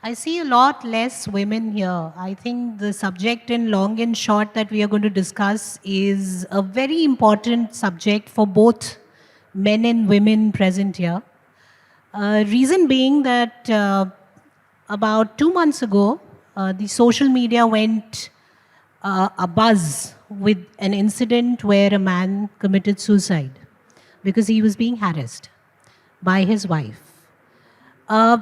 I see a lot less women here. I think the subject in long and short that we are going to discuss is a very important subject for both men and women present here. Reason being that about 2 months ago, the social media went abuzz with an incident where a man committed suicide because he was being harassed by his wife. Uh,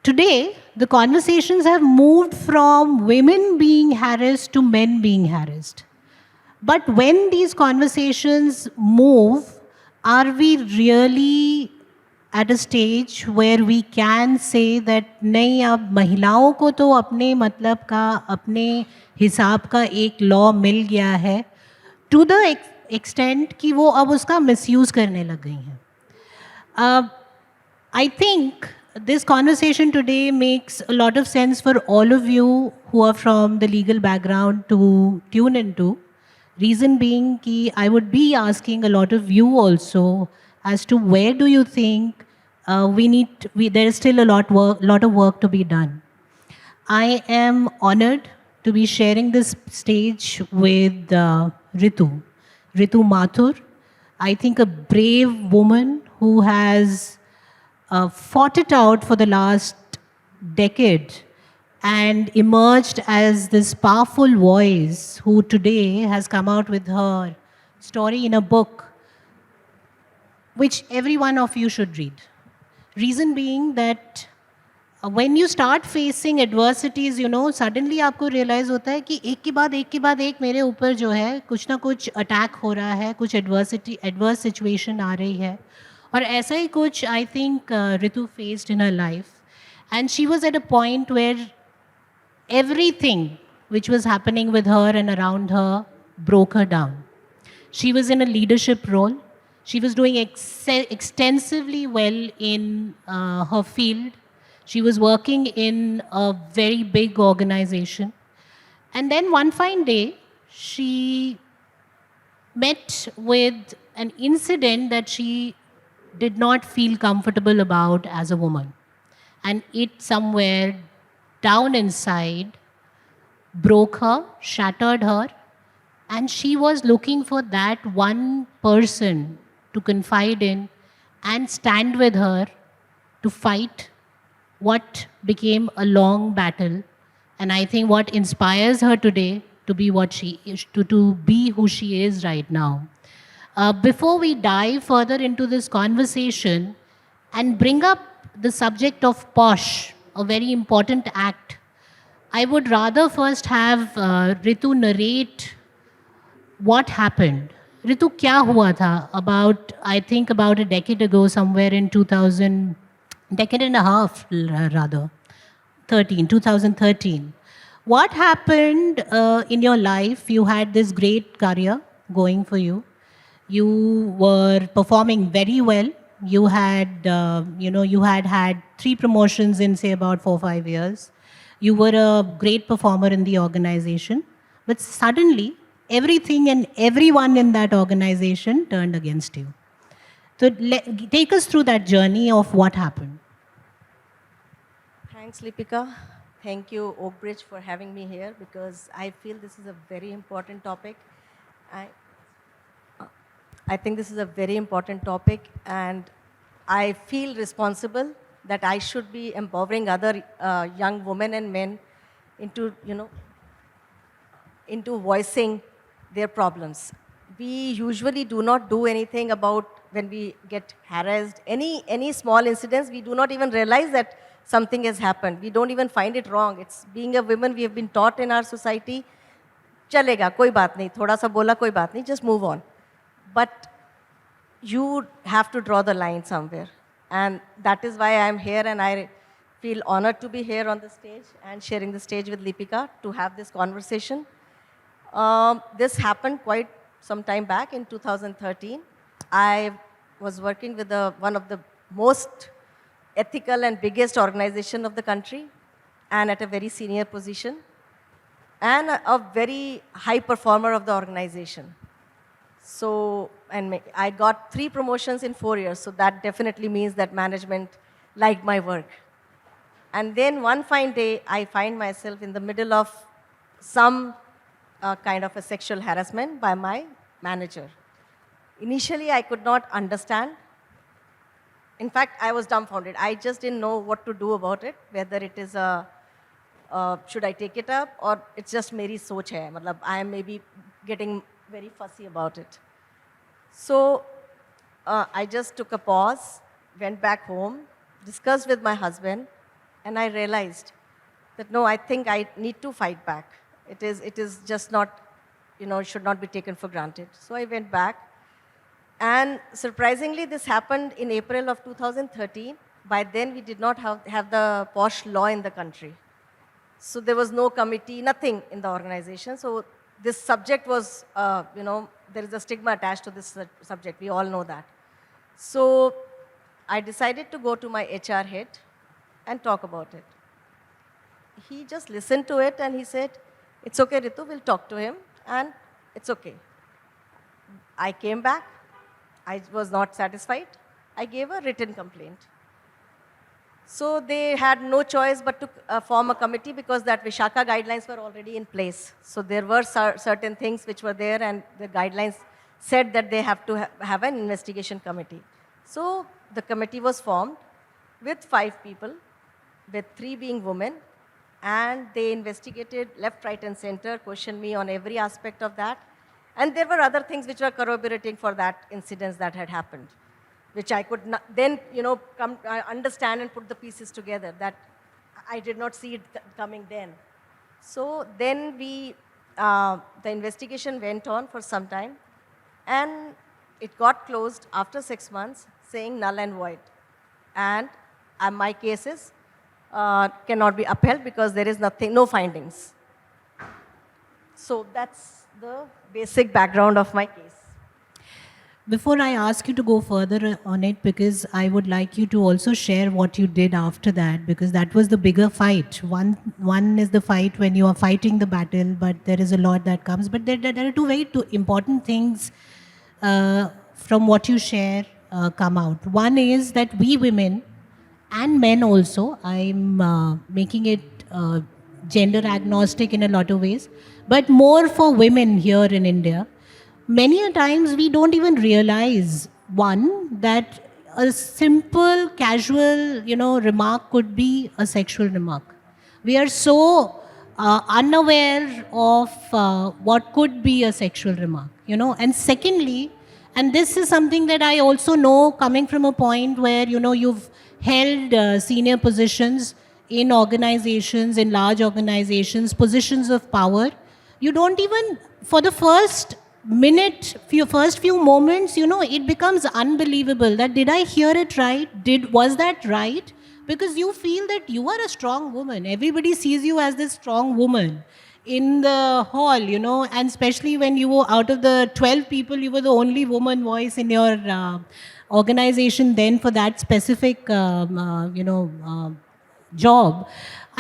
Today, the conversations have moved from women being harassed to men being harassed. But when these conversations move, are we really at a stage where we can say that नहीं अब महिलाओं को तो अपने मतलब का अपने हिसाब का एक लॉ मिल गया है टू द एक्सटेंट कि वो अब उसका मिसयूज़ करने लग गई हैं. I think this conversation today makes a lot of sense for all of you who are from the legal background to tune into. Reason being कि I would be asking a lot of you also as to where do you think there is still lot of work to be done. I am honored to be sharing this stage with Ritu Mathur. I think a brave woman who has fought it out for the last decade and emerged as this powerful voice who today has come out with her story in a book which every one of you should read. Reason being that when you start facing adversities, suddenly आपको realize होता है कि एक के बाद एक मेरे ऊपर जो है कुछ ना कुछ attack हो रहा है, कुछ adverse situation आ रही है. और ऐसा ही कुछ I think Ritu faced in her life. And she was at a point where everything which was happening with her and around her broke her down. She was in a leadership role. She was doing extensively well in her field. She was working in a very big organization. And then one fine day, she met with an incident that she did not feel comfortable about as a woman. And it somewhere down inside broke her, shattered her, and she was looking for that one person to confide in and stand with her to fight what became a long battle. And I think what inspires her today to be what she is, to be who she is right now. Before we dive further into this conversation and bring up the subject of POSH, a very important act, I would rather first have Ritu narrate what happened. Ritu, क्या हुआ था? I think about a decade ago, somewhere in 2000, decade and a half rather, 2013. What happened in your life? You had this great career going for you. You were performing very well. You had, you had 3 promotions in say about 4-5 years. You were a great performer in the organization. But suddenly, everything and everyone in that organization turned against you. So take us through that journey of what happened. Thanks, Lipika. Thank you, Oakbridge, for having me here because I feel this is a very important topic. I think this is a very important topic, and I feel responsible that I should be empowering other young women and men into, into voicing their problems. We usually do not do anything about when we get harassed. Any small incidents, we do not even realize that something has happened. We don't even find it wrong. It's being a woman, we have been taught in our society, chalega, koi baat nahi, thoda sa bola, koi baat nahi, just move on. But you have to draw the line somewhere. And that is why I'm here, and I feel honored to be here on the stage and sharing the stage with Lipika to have this conversation. This happened quite some time back in 2013. I was working with one of the most ethical and biggest organization of the country, and at a very senior position, and a very high performer of the organization. So, and I got 3 promotions in 4 years, so that definitely means that management liked my work. And then one fine day, I find myself in the middle of some kind of a sexual harassment by my manager. Initially, I could not understand. In fact, I was dumbfounded. I just didn't know what to do about it, whether it is should I take it up or it's just meri soch hai. Matlab, I am maybe getting very fussy about it. So I just took a pause, went back home, discussed with my husband, and I realized that no, I think I need to fight back. It is just not, should not be taken for granted. So I went back. And surprisingly, this happened in April of 2013. By then, we did not have the POSH law in the country. So there was no committee, nothing in the organization. So this subject was, there is a stigma attached to this subject. We all know that. So I decided to go to my HR head and talk about it. He just listened to it and he said, it's okay, Ritu, we'll talk to him and it's okay. I came back. I was not satisfied. I gave a written complaint. So they had no choice but to form a committee because that Vishaka guidelines were already in place. So there were certain things which were there and the guidelines said that they have to have an investigation committee. So the committee was formed with 5 people, with 3 being women, and they investigated left, right, and center, questioned me on every aspect of that. And there were other things which were corroborating for that incidents that had happened, which I could not, then, understand and put the pieces together that I did not see it coming then. So then the investigation went on for some time, and it got closed after 6 months, saying null and void. And my cases cannot be upheld because there is nothing, no findings. So that's the basic background of my case. Before I ask you to go further on it, because I would like you to also share what you did after that, because that was the bigger fight. One is the fight when you are fighting the battle, but there is a lot that comes. But there are two important things from what you share come out. One is that we women and men also, I'm making it gender agnostic in a lot of ways, but more for women here in India. Many a times we don't even realize, one, that a simple, casual, remark could be a sexual remark. We are so unaware of what could be a sexual remark, And secondly, and this is something that I also know coming from a point where, you've held senior positions in organizations, in large organizations, positions of power. You don't even, for the first first few moments, it becomes unbelievable that did I hear it right? Was that right? Because you feel that you are a strong woman. Everybody sees you as this strong woman in the hall, and especially when you were out of the 12 people, you were the only woman voice in your organization then for that specific, job.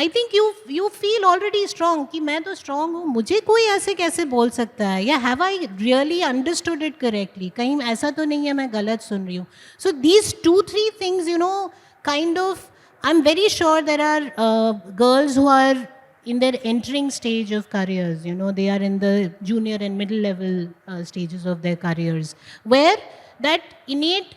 I think you feel already strong कि मैं तो strong हूँ, मुझे कोई ऐसे कैसे बोल सकता है? या have I really understood it correctly? कहीं ऐसा तो नहीं है मैं गलत सुन रही हूँ? So these 2-3 things, kind of, I'm very sure there are girls who are in their entering stage of careers, they are in the junior and middle level stages of their careers, where that innate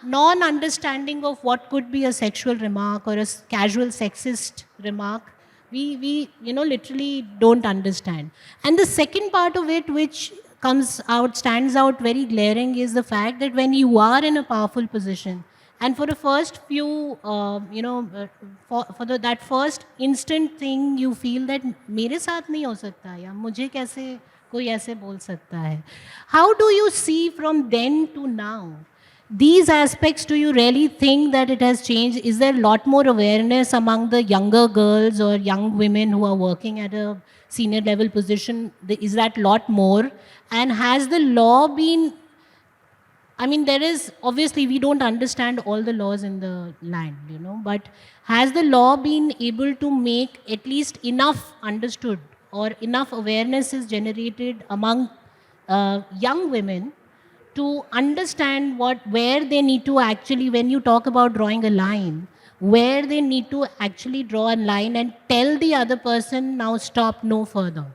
non-understanding of what could be a sexual remark or a casual sexist remark, we literally don't understand. And the second part of it, which stands out very glaring, is the fact that when you are in a powerful position, and for the first few, that first instant thing, you feel that मेरे साथ नहीं हो सकता या मुझे कैसे कोई ऐसे बोल सकता है. How do you see from then to now? These aspects, do you really think that it has changed? Is there a lot more awareness among the younger girls or young women who are working at a senior level position? Is that a lot more? And has the law been, there is, obviously we don't understand all the laws in the land, but has the law been able to make at least enough understood or enough awareness is generated among young women to understand where they need to actually, when you talk about drawing a line, where they need to actually draw a line and tell the other person, now stop, no further.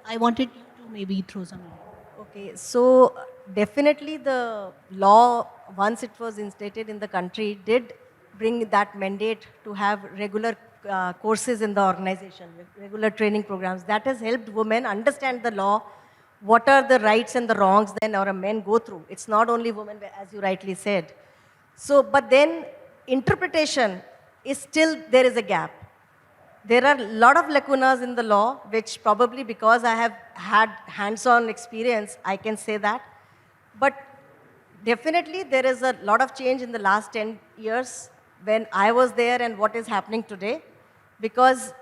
I wanted you to maybe throw some light. Okay, so definitely the law, once it was instated in the country, did bring that mandate to have regular courses in the organization, regular training programs. That has helped women understand the law, what are the rights and the wrongs then or a men go through. It's not only women, as you rightly said. So, but then interpretation is still, there is a gap. There are a lot of lacunas in the law, which probably because I have had hands-on experience, I can say that. But definitely there is a lot of change in the last 10 years when I was there and what is happening today. Because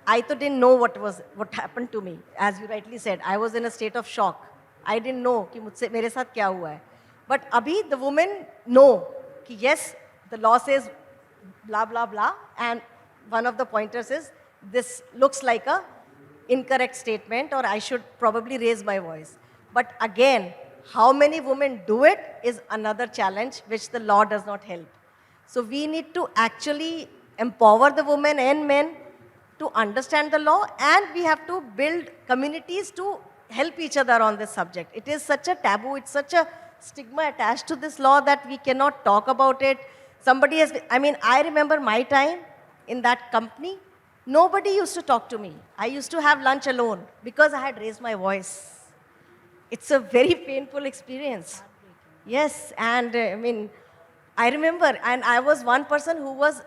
I too didn't know what happened to me. As you rightly said, I was in a state of shock. I didn't know कि मुझसे मेरे साथ क्या हुआ है. But abhi the women know कि yes, the law says blah blah blah, and one of the pointers is this looks like a incorrect statement or I should probably raise my voice. But again, how many women do it is another challenge which the law does not help. So we need to actually empower the women and men to understand the law, and we have to build communities to help each other on this subject. It is such a taboo, it's such a stigma attached to this law that we cannot talk about it. Somebody has, I remember my time in that company, nobody used to talk to me. I used to have lunch alone because I had raised my voice. It's a very painful experience. Yes, and I remember, and I was one person who was,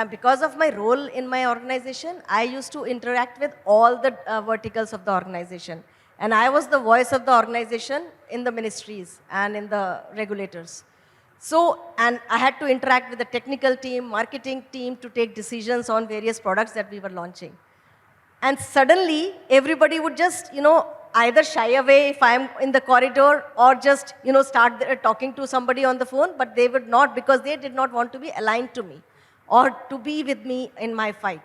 because of my role in my organization, I used to interact with all the verticals of the organization. And I was the voice of the organization in the ministries and in the regulators. So, and I had to interact with the technical team, marketing team to take decisions on various products that we were launching. And suddenly, everybody would just, either shy away if I'm in the corridor or just, start talking to somebody on the phone, but they would not because they did not want to be aligned to me or to be with me in my fight.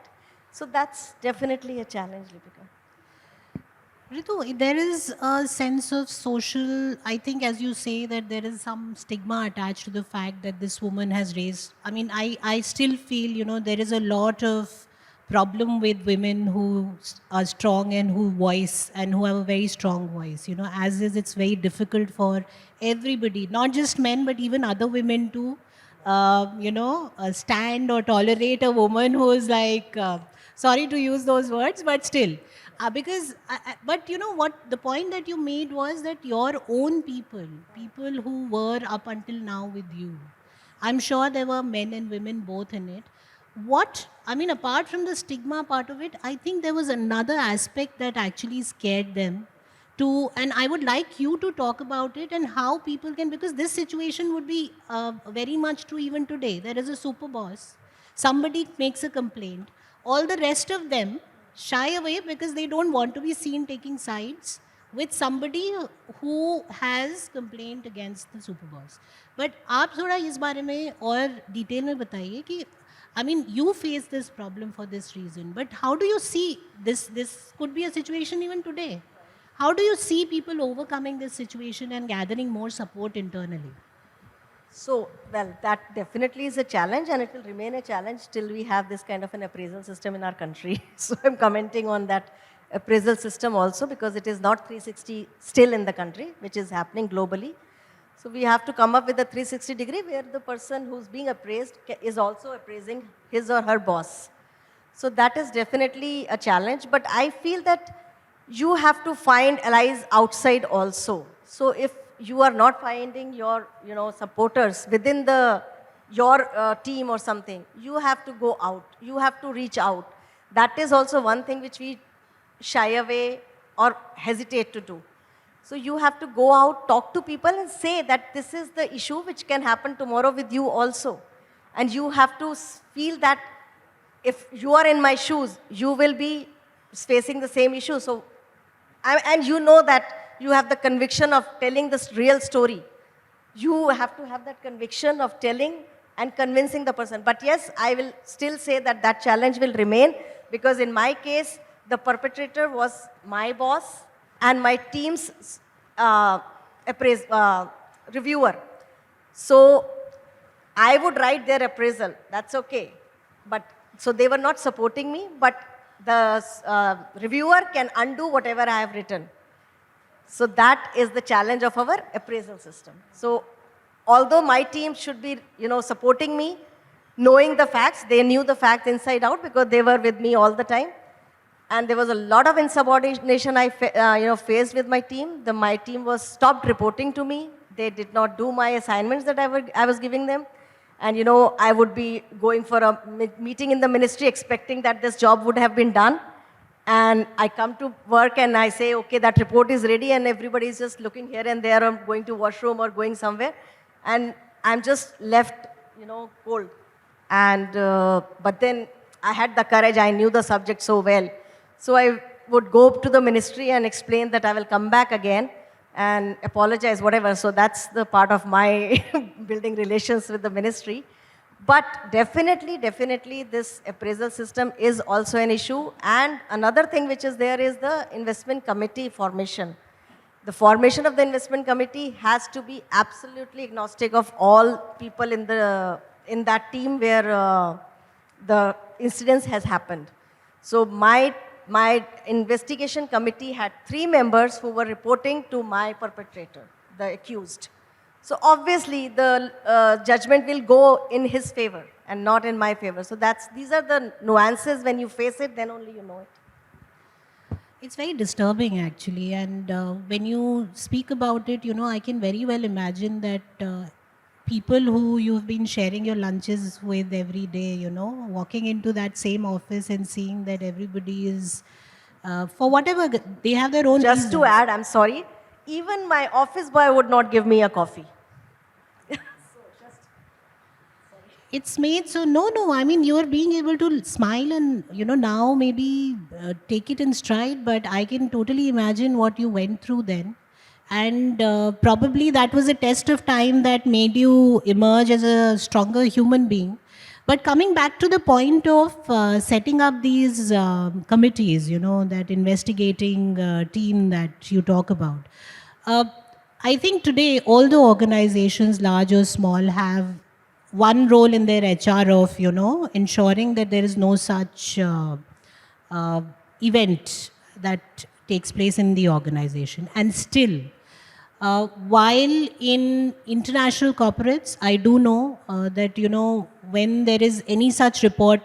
So that's definitely a challenge, Lipika. Ritu, there is a sense of social, I think as you say that there is some stigma attached to the fact that this woman has raised, I still feel, there is a lot of problem with women who are strong and who voice and who have a very strong voice, as is it's very difficult for everybody, not just men, but even other women to, stand or tolerate a woman who is like, sorry to use those words, but still. But you know what, the point that you made was that your own people who were up until now with you, I'm sure there were men and women both in it. Apart from the stigma part of it, I think there was another aspect that actually scared them to, and I would like you to talk about it and how people can, because this situation would be very much true even today. There is a super boss, somebody makes a complaint, all the rest of them shy away because they don't want to be seen taking sides with somebody who has complained against the super boss. But आप थोड़ा इस बारे में और detail में बताइए कि you face this problem for this reason, but how do you see this could be a situation even today? How do you see people overcoming this situation and gathering more support internally? So, well, that definitely is a challenge, and it will remain a challenge till we have this kind of an appraisal system in our country. So I'm commenting on that appraisal system also because it is not 360 still in the country, which is happening globally. So we have to come up with a 360 degree where the person who's being appraised is also appraising his or her boss. So that is definitely a challenge, but I feel that you have to find allies outside also. So if you are not finding your supporters within your team or something, you have to go out, you have to reach out. That is also one thing which we shy away or hesitate to do. So you have to go out, talk to people and say that this is the issue which can happen tomorrow with you also. And you have to feel that if you are in my shoes, you will be facing the same issue. So, and you know that you have the conviction of telling this real story. You have to have that conviction of telling and convincing the person. But yes, I will still say that that challenge will remain because in my case, the perpetrator was my boss and my team's reviewer. So I would write their appraisal. That's okay. But so they were not supporting me, but the reviewer can undo whatever I have written. So that is the challenge of our appraisal system. So although my team should be, supporting me, knowing the facts, they knew the facts inside out because they were with me all the time. And there was a lot of insubordination I faced with my team. My team was stopped reporting to me. They did not do my assignments that I was giving them. And I would be going for a meeting in the ministry expecting that this job would have been done. And I come to work and I say, okay, that report is ready, and everybody is just looking here and there or going to washroom or going somewhere. And I'm just left, cold. And, but then I had the courage, I knew the subject so well. So I would go to the ministry and explain that I will come back again and apologize, whatever. So that's the part of my building relations with the ministry. But definitely, this appraisal system is also an issue. And another thing which is there is the investment committee formation. The formation of the investment committee has to be absolutely agnostic of all people in that team where the incidents has happened. So my investigation committee had 3 members who were reporting to my perpetrator, the accused. So obviously the judgment will go in his favor and not in my favor. So these are the nuances. When you face it, then only you know it. It's very disturbing, actually. And when you speak about it, I can very well imagine that people who you've been sharing your lunches with every day, walking into that same office and seeing that everybody is, for whatever, they have their own Just to reasons. add, I'm sorry, even my office boy would not give me a coffee. It's made so no. I mean, you're being able to smile and now maybe take it in stride. But I can totally imagine what you went through then, and probably that was a test of time that made you emerge as a stronger human being. But coming back to the point of setting up these committees, that investigating team that you talk about. Uh, I think today all the organizations, large or small, have one role in their HR of, ensuring that there is no such event that takes place in the organization. And still, while in international corporates, I do know that, when there is any such report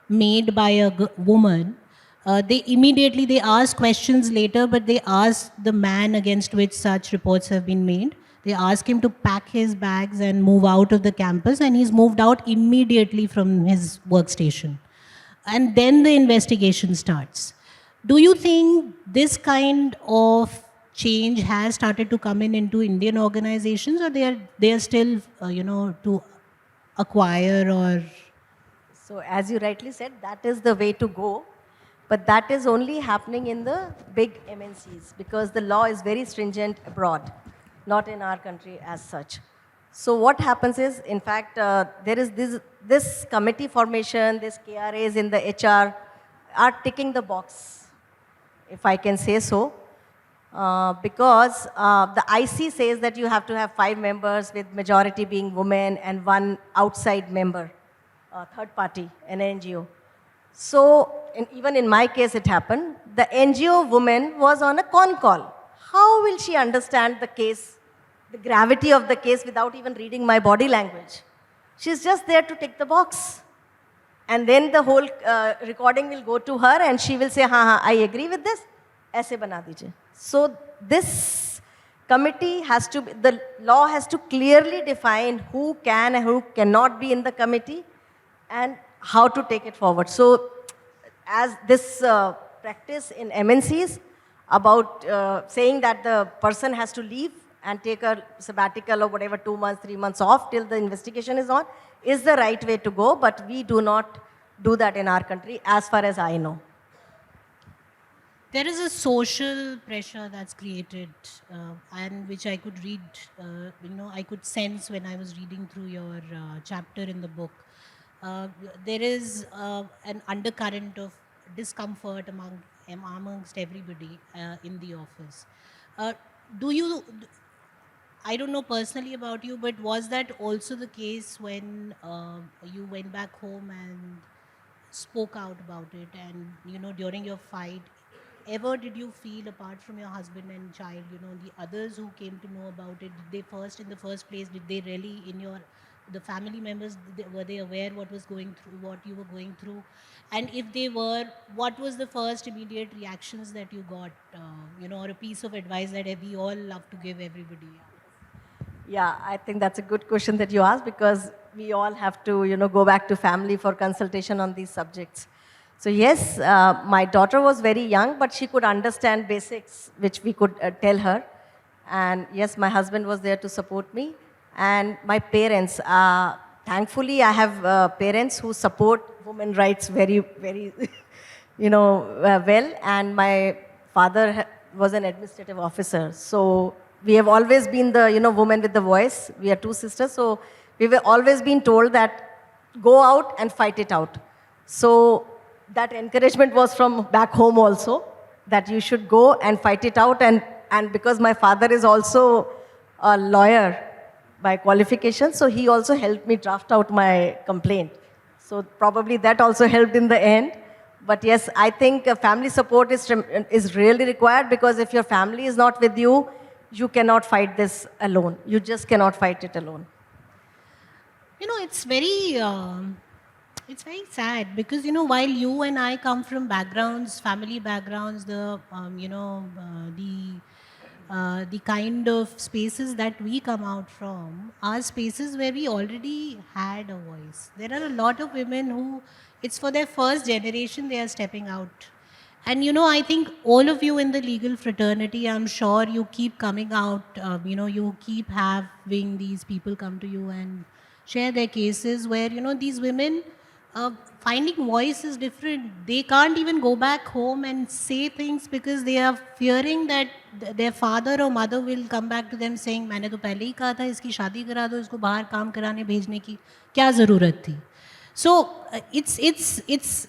made by a woman, they ask questions later, but they ask the man against which such reports have been made. They ask him to pack his bags and move out of the campus, and he's moved out immediately from his workstation. And then the investigation starts. Do you think this kind of change has started to come into Indian organizations, or they are still, to acquire or? So as you rightly said, that is the way to go. But that is only happening in the big MNCs because the law is very stringent abroad, not in our country as such. So what happens is, in fact, there is this committee formation, this KRAs in the HR are ticking the box, if I can say so. Because the IC says that you have to have 5 members with majority being women and 1 outside member, third party, an NGO. So even in my case it happened. The NGO woman was on a con call. How will she understand the case, the gravity of the case without even reading my body language? She's just there to tick the box. And then the whole recording will go to her and she will say, ha, I agree with this. Aise bana dijiye. So this committee has to, the law has to clearly define who can and who cannot be in the committee and how to take it forward. So as this practice in MNCs about saying that the person has to leave and take a sabbatical or whatever, 2 months, 3 months off till the investigation is on, is the right way to go, but we do not do that in our country as far as I know. There is a social pressure that's created, and which I could read, I could sense when I was reading through your chapter in the book. There is an undercurrent of discomfort amongst everybody in the office. Do you I don't know personally about you, but was that also the case when you went back home and spoke out about it? And during your fight, ever did you feel, apart from your husband and child, the others who came to know about it, did they first, in the first place, did they really, the family members, were they aware what was going through, what you were going through? And if they were, what was the first immediate reactions that you got, or a piece of advice that we all love to give everybody? Yeah, I think that's a good question that you asked because we all have to, go back to family for consultation on these subjects. So yes, my daughter was very young, but she could understand basics, which we could tell her. And yes, my husband was there to support me. And my parents, thankfully, I have parents who support women rights very, very, well. And my father was an administrative officer. So we have always been the, woman with the voice. We are two sisters. So we were always been told that go out and fight it out. So that encouragement was from back home also, that you should go and fight it out. And because my father is also a lawyer by qualification, so he also helped me draft out my complaint. So probably that also helped in the end. But yes, I think family support is really required because if your family is not with you, you cannot fight this alone. You just cannot fight it alone. It's very sad because while you and I come from backgrounds, family backgrounds, the kind of spaces that we come out from are spaces where we already had a voice. There are a lot of women who, it's for their first generation they are stepping out. And I think all of you in the legal fraternity, I'm sure you keep coming out, you keep having these people come to you and share their cases where, these women finding voice is different. They can't even go back home and say things because they are fearing that their father or mother will come back to them saying, मैंने तो पहले ही कहा था इसकी शादी करा दो, इसको बाहर काम कराने भेजने की क्या ज़रूरत थी? So it's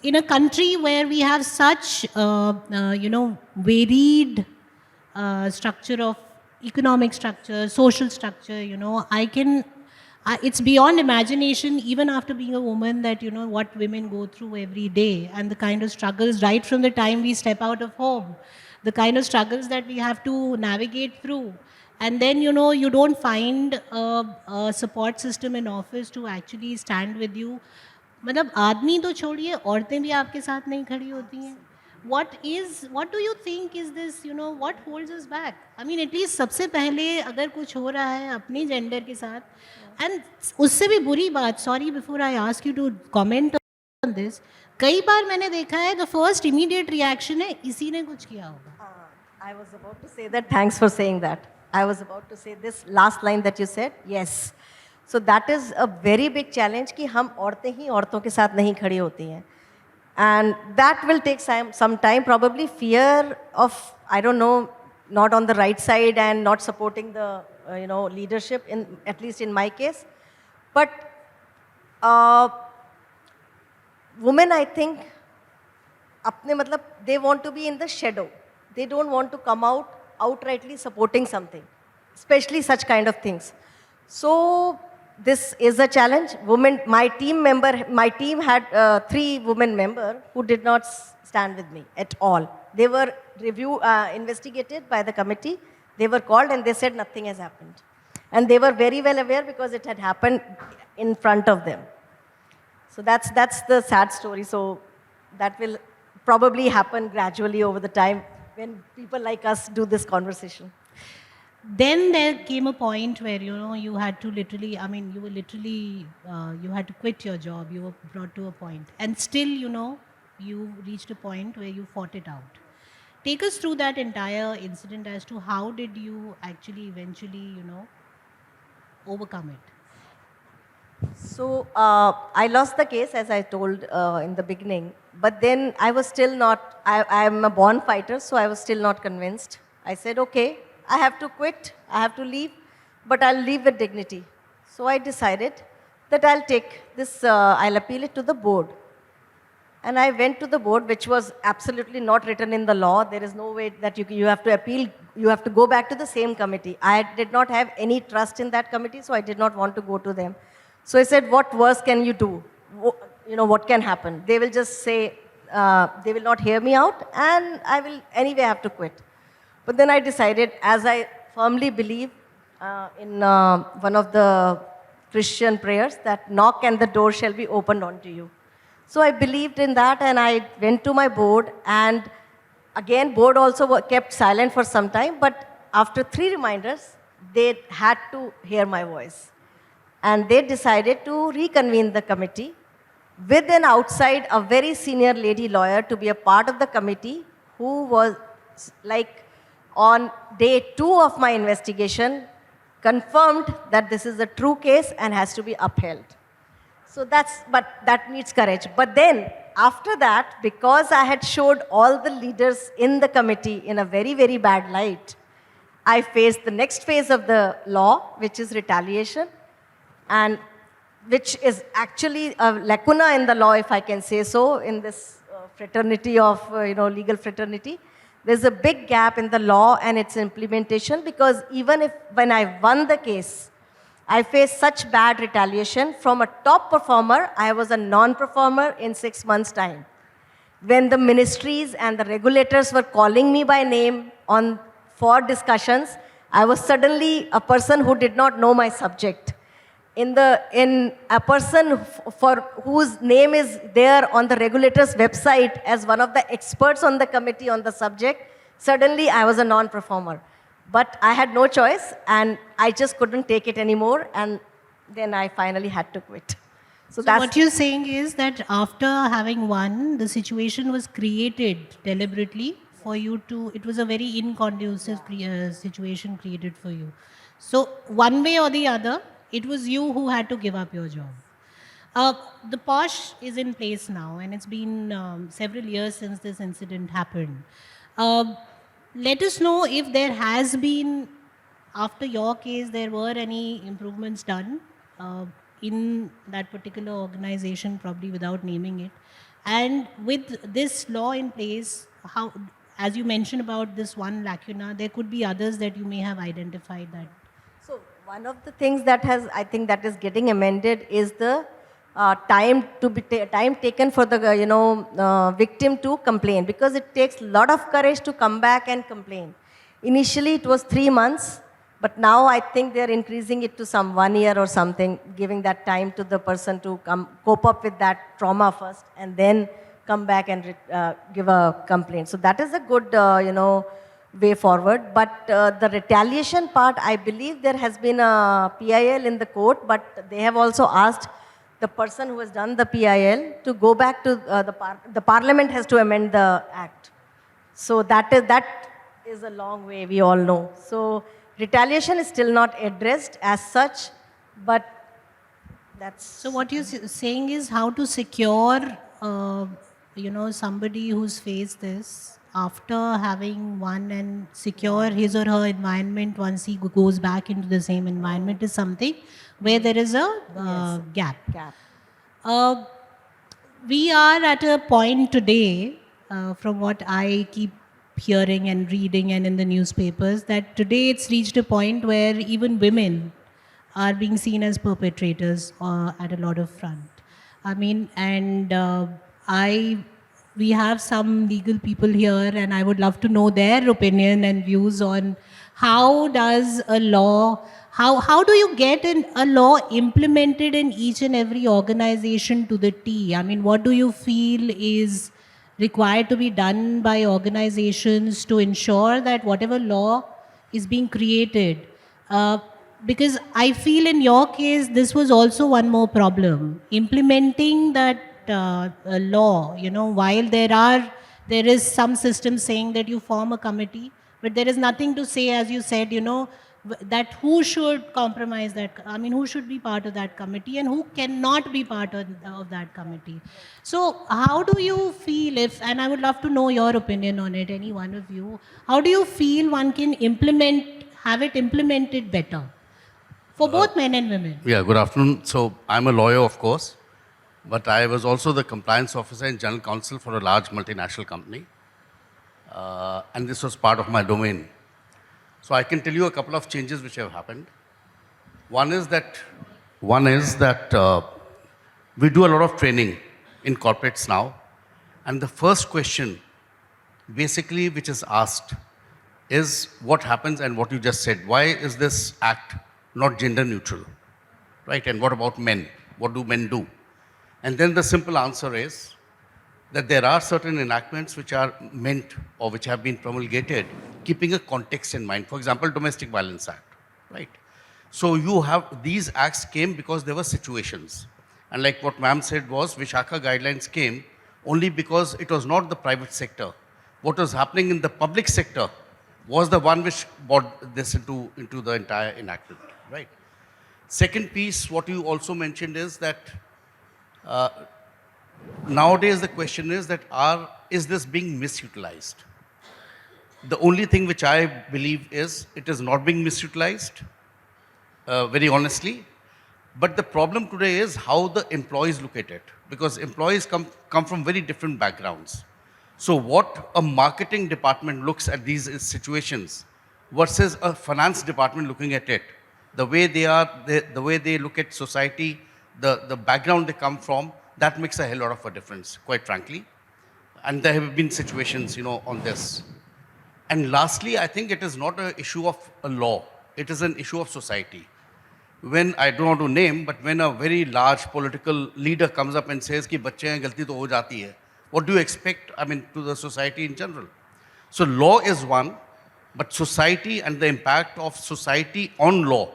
in a country where we have such varied structure of economic structure, social structure. It's beyond imagination, even after being a woman, that what women go through every day and the kind of struggles right from the time we step out of home, the kind of struggles that we have to navigate through. And then you don't find a support system in office to actually stand with you. मतलब आदमी तो छोड़िए, औरतें भी आपके साथ नहीं खड़ी होती हैं. what do you think is this, what holds us back? I mean, at least सबसे पहले अगर कुछ हो रहा है अपनी जेंडर के साथ, एंड उससे भी बुरी बात, sorry before I ask you to comment on this, कई बार मैंने देखा है द फर्स्ट इमीडिएट रिएक्शन है इसी ने कुछ किया होगा. I was about to say that. Thanks for saying that. I was about to say this last line that you said. Yes. So that is a very big challenge कि हम औरतें ही औरतों के साथ नहीं खड़ी होती हैं. And that will take some time, probably fear of, I don't know, not on the right side and not supporting the, leadership, at least in my case. But women, I think, they want to be in the shadow. They don't want to come out outrightly supporting something, especially such kind of things. So this is a challenge. My team had 3 women members who did not stand with me at all. They were investigated by the committee. They were called and they said nothing has happened. And they were very well aware because it had happened in front of them. So that's the sad story. So that will probably happen gradually over the time when people like us do this conversation. Then there came a point where you had to literally, I mean, you were literally you had to quit your job. You were brought to a point, and still you reached a point where you fought it out. Take us through that entire incident as to how did you actually eventually overcome it. So I lost the case, as I told in the beginning, but then I was still not, I'm a born fighter, so I was still not convinced. I said, okay, I have to quit, I have to leave, but I'll leave with dignity. So I decided that I'll take this, I'll appeal it to the board. And I went to the board, which was absolutely not written in the law. There is no way that you have to appeal. You have to go back to the same committee. I did not have any trust in that committee, so I did not want to go to them. So I said, what worse can you do? What can happen? They will just say, they will not hear me out, and I will anyway have to quit. But then I decided, as I firmly believe in one of the Christian prayers, that knock and the door shall be opened unto you. So I believed in that, and I went to my board, and again, board also kept silent for some time, but after 3 reminders, they had to hear my voice. And they decided to reconvene the committee with an outside, a very senior lady lawyer to be a part of the committee, who was like on day 2 of my investigation, confirmed that this is a true case and has to be upheld. So but that needs courage. But then, after that, because I had showed all the leaders in the committee in a very, very bad light, I faced the next phase of the law, which is retaliation, and which is actually a lacuna in the law, if I can say so, in this fraternity of, legal fraternity. There's a big gap in the law and its implementation, because even when I won the case, I faced such bad retaliation from a top performer. I was a non-performer in 6 months' time. When the ministries and the regulators were calling me by name for discussions, I was suddenly a person who did not know my subject. In a person for whose name is there on the regulator's website as one of the experts on the committee on the subject, suddenly I was a non-performer. But I had no choice, and I just couldn't take it anymore, and then I finally had to quit. So what you're saying is that after having won, the situation was created deliberately for you to, it was a very inconducive situation created for you. So one way or the other, it was you who had to give up your job. The POSH is in place now, and it's been several years since this incident happened. Let us know if there has been, after your case, there were any improvements done in that particular organization, probably without naming it. And with this law in place, how, as you mentioned about this one lacuna, there could be others that you may have identified that. So one of the things that I think that is getting amended is the time taken for the victim to complain, because it takes a lot of courage to come back and complain. Initially it was 3 months, but now I think they're increasing it to some 1 year or something, giving that time to the person to cope up with that trauma first and then come back and give a complaint. So that is a good way forward. But the retaliation part, I believe there has been a PIL in the court, but they have also asked the person who has done the PIL to go back to the parliament has to amend the act. So that is a long way, we all know. So retaliation is still not addressed as such, but that's... So what you're saying is how to secure, somebody who's faced this after having won and secure his or her environment once he goes back into the same environment is something where there is a gap. We are at a point today, from what I keep hearing and reading and in the newspapers, that today it's reached a point where even women are being seen as perpetrators at a lot of front. I mean, and we have some legal people here, and I would love to know their opinion and views on how does a law, how do you get a law implemented in each and every organization to the T? I mean, what do you feel is required to be done by organizations to ensure that whatever law is being created, because I feel in your case, this was also one more problem. Implementing that law, while there is some system saying that you form a committee, but there is nothing to say, as you said, that who should compromise that, who should be part of that committee and who cannot be part of that committee. So how do you feel and I would love to know your opinion on it, any one of you, how do you feel one can have it implemented better for both men and women? Yeah, good afternoon. So I'm a lawyer, of course, but I was also the compliance officer and general counsel for a large multinational company. And this was part of my domain. So I can tell you a couple of changes which have happened. One is that we do a lot of training in corporates now. And the first question, basically, which is asked is what happens and what you just said. Why is this act not gender neutral? Right? And what about men? What do men do? And then the simple answer is that there are certain enactments which are meant or which have been promulgated keeping a context in mind. For example, Domestic Violence Act, right? So you have, these acts came because there were situations. And like what ma'am said was, Vishakha guidelines came only because it was not the private sector. What was happening in the public sector was the one which brought this into the entire enactment, right? Second piece, what you also mentioned is that nowadays the question is that is this being misutilized? The only thing which I believe is it is not being misutilized, very honestly. But the problem today is how the employees look at it, because employees come from very different backgrounds. So what a marketing department looks at these situations versus a finance department looking at it, the way they look at society, the background they come from, that makes a hell lot of a difference, quite frankly. And there have been situations, on this. And lastly, I think it is not an issue of a law. It is an issue of society. When, I don't want to name, but when a very large political leader comes up and says कि बच्चे हैं गलती तो हो जाती है, what do you expect, to the society in general? So law is one, but society and the impact of society on law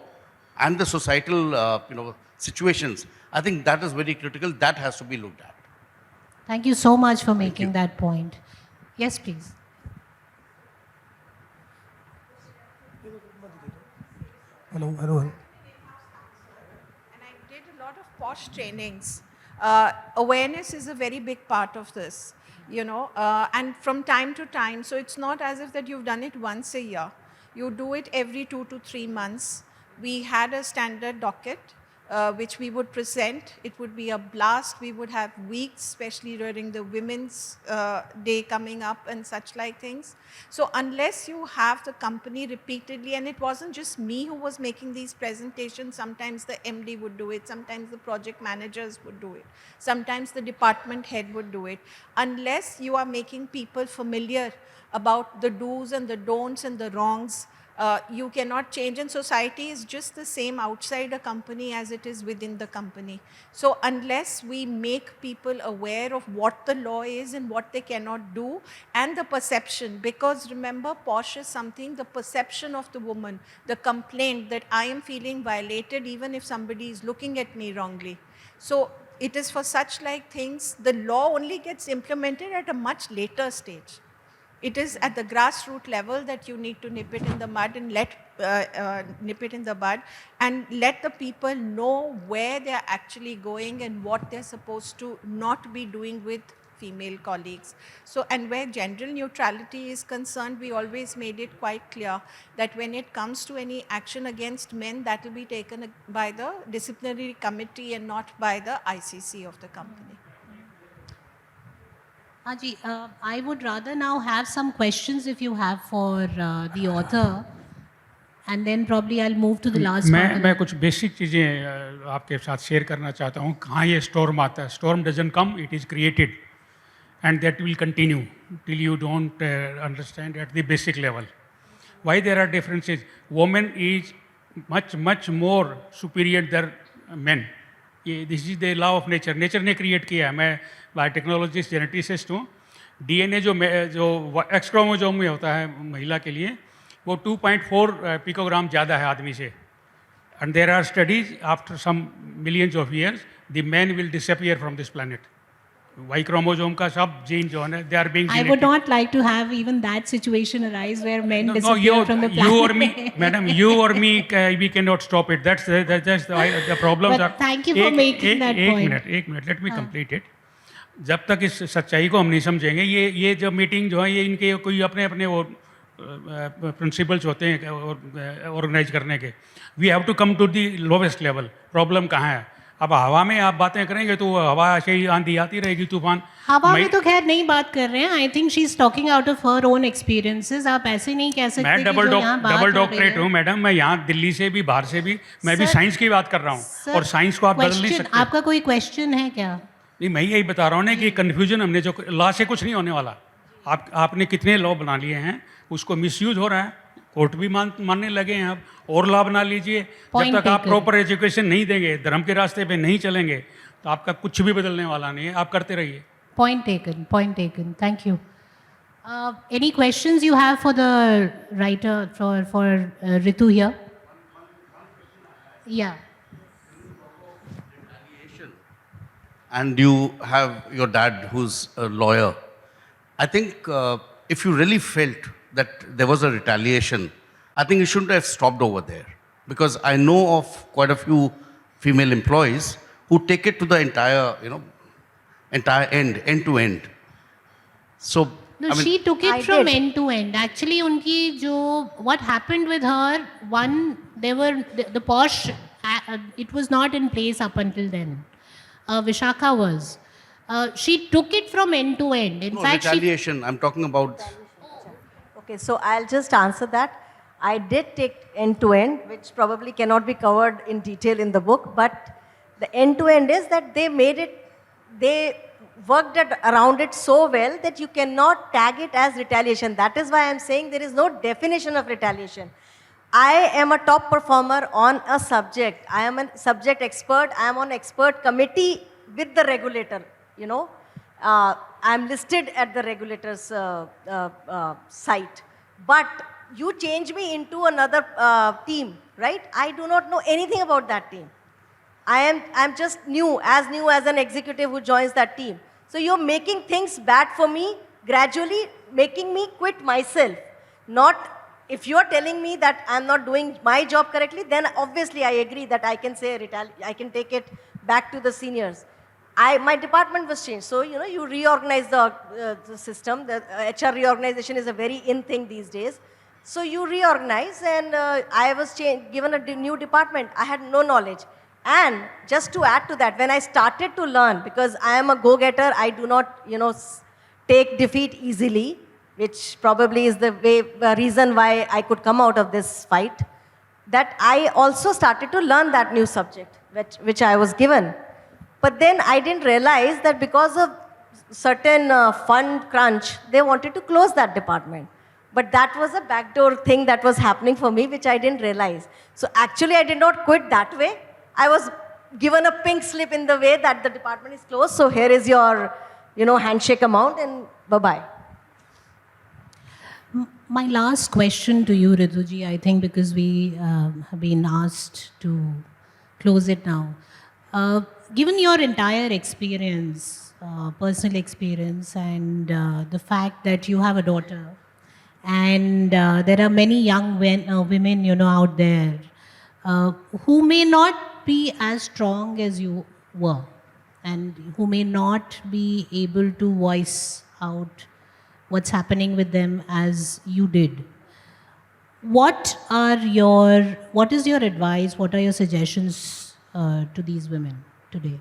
and the societal, situations, I think that is very critical. That has to be looked at. Thank you so much for making that point. Yes, please. Hello. And I did a lot of POSH trainings. Awareness is a very big part of this, and from time to time. So it's not as if that you've done it once a year. You do it every 2 to 3 months. We had a standard docket, which we would present. It would be a blast. We would have weeks, especially during the Women's Day coming up and such like things. So unless you have the company repeatedly, and it wasn't just me who was making these presentations, sometimes the MD would do it, sometimes the project managers would do it, sometimes the department head would do it. Unless you are making people familiar about the do's and the don'ts and the wrongs, you cannot change. And society is just the same outside a company as it is within the company. So unless we make people aware of what the law is and what they cannot do, and the perception, because remember, POSH is something, the perception of the woman, the complaint that I am feeling violated even if somebody is looking at me wrongly. So it is for such like things, the law only gets implemented at a much later stage. It is at the grassroots level that you need to nip it in the mud and nip it in the bud and let the people know where they're actually going and what they're supposed to not be doing with female colleagues. So, and where gender neutrality is concerned, we always made it quite clear that when it comes to any action against men, that will be taken by the disciplinary committee and not by the ICC of the company. Haji, I would rather now have some questions if you have for the author, and then probably I'll move to the last one. मैं कुछ basic चीज़ें आपके साथ share करना चाहता हूँ. कहाँ ये स्टॉर्म आता है? Storm doesn't come, it is created, and that will continue till you don't understand at the basic level. Why there are differences? Women is much more superior than men. This is the law of nature. Nature ने create किया है. मैं biotechnologist geneticist हूँ. DNA जो x chromosome में होता है महिला के लिए, वो 2.4 पिकोग्राम ज़्यादा है आदमी से. And there are studies after some millions of years, the men will disappear from this planet. Y chromosome का सब जीन जो है, they are being deleted. I would not like to have even that situation arise where men disappear from the planet. You or me, madam, you or me, we cannot stop it. That's the problems. But thank you for making that point. एक minute, let me complete it. जब तक इस सच्चाई को हम नहीं समझेंगे, ये जो मीटिंग जो है, ये इनके कोई अपने वो प्रिंसिपल्स होते हैं ऑर्गेनाइज करने के. We have to come to the lowest level. Problem कहाँ है? अब हवा में आप बातें करेंगे तो हवा ऐसे ही आंधी आती रहेगी, तूफान। हवा मैं- में तो खैर नहीं बात कर रहे हैं. I think she is talking out of her own experiences. आप ऐसे नहीं कह सकते मैं कि डबल जो यहाँ बात डबल हो रही डॉक्टरेट है. हूँ मैडम, मैं यहाँ दिल्ली से भी, बाहर से भी, मैं भी Sir- साइंस की बात कर रहा हूँ, Sir, और साइंस को आप बदल नहीं question- सकते। आपका कोई क्वेश्चन है क्या? नहीं, मैं यही बता रहा हूँ ना कि कन्फ्यूजन हमने जो लॉ से कुछ नहीं होने वाला। आपने कितने लॉ बना लिए हैं, उसको मिसयूज हो रहा है, कोर्ट भी मानने लगे हैं। अब और लॉ बना लीजिए। जब Point तक आप taken. प्रॉपर एजुकेशन नहीं देंगे, धर्म के रास्ते पे नहीं चलेंगे, तो आपका कुछ भी बदलने वाला नहीं है। आप करते रहिए। Point taken. Point taken. Thank you. Any questions you have for the writer, for Ritu here? Yeah. And you have your dad who's a lawyer. I think if you really felt that there was a retaliation, I think you shouldn't have stopped over there. Because I know of quite a few female employees who take it to the entire, entire end to end. So, No, I mean, she took it I from did. end to end. Actually, unki jo what happened with her, one, they were the posh. It was not in place up until then. Vishakha was. She took it from end to end. In no, fact, retaliation, I'm talking about. Okay, so I'll just answer that. I did take end to end, which probably cannot be covered in detail in the book, but the end to end is that they made it, they worked around it so well that you cannot tag it as retaliation. That is why I'm saying there is no definition of retaliation. I am a top performer on a subject. I am a subject expert. I am on expert committee with the regulator, I'm listed at the regulator's site. But you change me into another team, right? I do not know anything about that team. I'm just new as an executive who joins that team. So you're making things bad for me, gradually making me quit myself. Not, if you're telling me that I'm not doing my job correctly, then obviously I agree that I can say I can take it back to the seniors. My department was changed. So, you reorganize the system. The HR reorganization is a very in thing these days. So you reorganize, and I was given a new department. I had no knowledge. And just to add to that, when I started to learn, because I am a go-getter, I do not, take defeat easily, which probably is the reason why I could come out of this fight, that I also started to learn that new subject, which I was given. But then I didn't realize that because of certain fund crunch, they wanted to close that department. But that was a backdoor thing that was happening for me, which I didn't realize. So actually, I did not quit that way. I was given a pink slip in the way that the department is closed. So here is your, handshake amount, and bye-bye. my last question to you, Rituji, I think, because we have been asked to close it now. Given your entire experience, personal experience, and the fact that you have a daughter, and there are many young women, out there who may not be as strong as you were, and who may not be able to voice out what's happening with them as you did. What is your advice? What are your suggestions to these women today?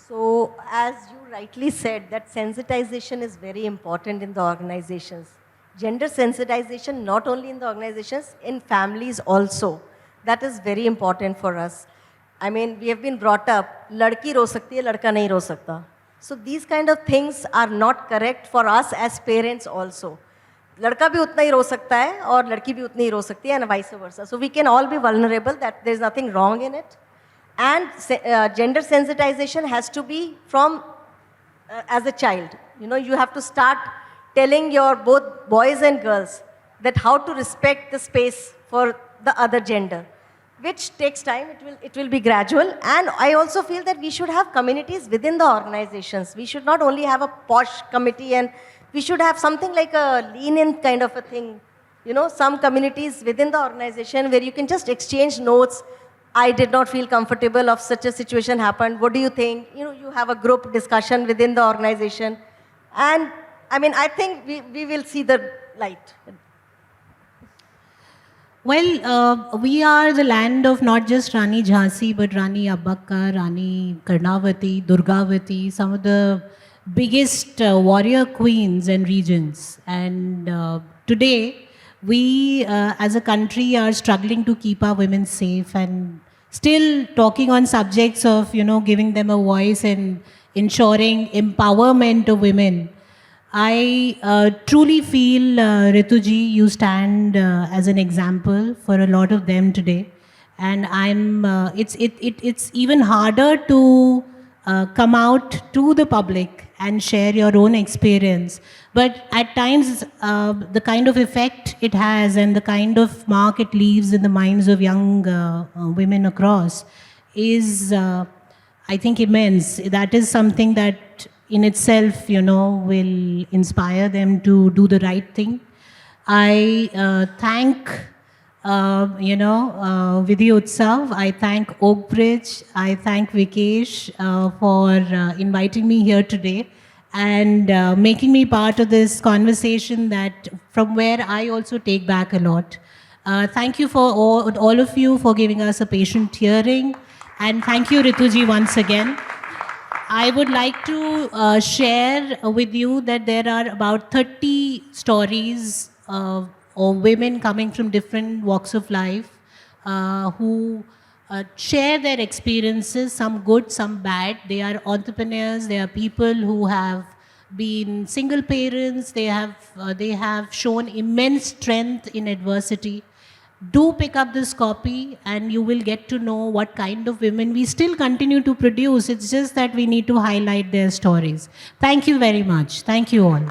So, as you rightly said, that sensitization is very important in the organizations. Gender sensitization, not only in the organizations, in families also. That is very important for us. I mean, we have been brought up, ladki ro sakti hai, ladka nahi ro sakta. So these kind of things are not correct for us as parents also. लड़का भी उतना ही रो सकता है और लड़की भी उतनी ही रो सकती है, and vice versa. So we can all be vulnerable, that there is nothing wrong in it. And gender sensitization has to be from as a child. You have to start telling your both boys and girls that how to respect the space for the other gender, which takes time. It will be gradual. And I also feel that we should have communities within the organizations. We should not only have a posh committee, and we should have something like a lean-in kind of a thing. Some communities within the organization where you can just exchange notes. I did not feel comfortable of such a situation happened. What do you think? You have a group discussion within the organization. And I mean, I think we will see the light. Well, we are the land of not just Rani Jhansi, but Rani Abbakka, Rani Karnavati, Durgavati, some of the biggest warrior queens and regions. And today, we as a country are struggling to keep our women safe and still talking on subjects of, giving them a voice and ensuring empowerment of women. I truly feel, Rituji, you stand as an example for a lot of them today, and it's even harder to come out to the public and share your own experience. But at times, the kind of effect it has and the kind of mark it leaves in the minds of young women across is, I think, immense. That is something that in itself, will inspire them to do the right thing. I thank, Vidhi Utsav. I thank Oak Bridge. I thank Vikesh for inviting me here today and making me part of this conversation that from where I also take back a lot. Thank you for all of you for giving us a patient hearing. And thank you, Rituji, once again. I would like to share with you that there are about 30 stories of women coming from different walks of life who share their experiences, some good, some bad. They are entrepreneurs, they are people who have been single parents, they have shown immense strength in adversity. Do pick up this copy and you will get to know what kind of women we still continue to produce. It's just that we need to highlight their stories. Thank you very much. Thank you all.